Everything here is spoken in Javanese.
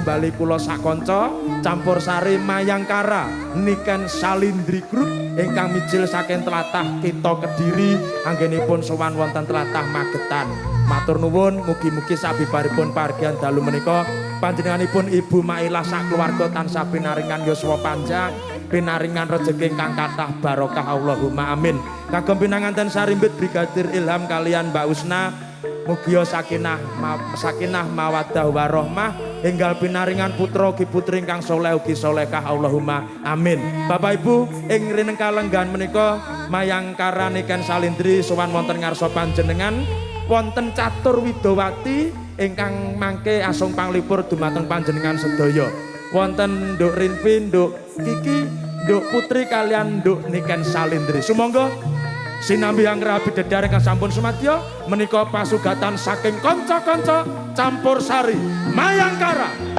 Bali kula sakanca campur sari Mayangkara Niken Salindri Group ingkang mijil saking tlatah Kita Kediri anggenipun sowan wonten tlatah Magetan. Matur nuwun mugi-mugi sabibaripun pargian dalu menika panjenenganipun Ibu Mailah sak keluarga tansah pinaringan yuswa panjang, pinaringan rejeki ingkang kathah barokah Allahumma amin. Kagem pinanganten sarimbit Brigadir Ilham kalian Mbak Usna mugia sakinah mawaddah warahmah enggal pinaringan putra ugi putri ingkang saleh ugi salehah Allahumma amin. Bapak Ibu ing rinengka lenggan menika Mayangkara Niken Salindri sowan wonten ngarsa panjenengan wonten Catur Widowati ingkang mangke asung panglipur dumateng panjenengan sedaya. Wonten Nduk Rinpin, Nduk Kiki, Nduk Putri kalian Nduk Niken Salindri. Sumangga sinambi anggra bidadari kang sampun sumadya menika pasugatan saking kanca-kanca campur sari Mayangkara.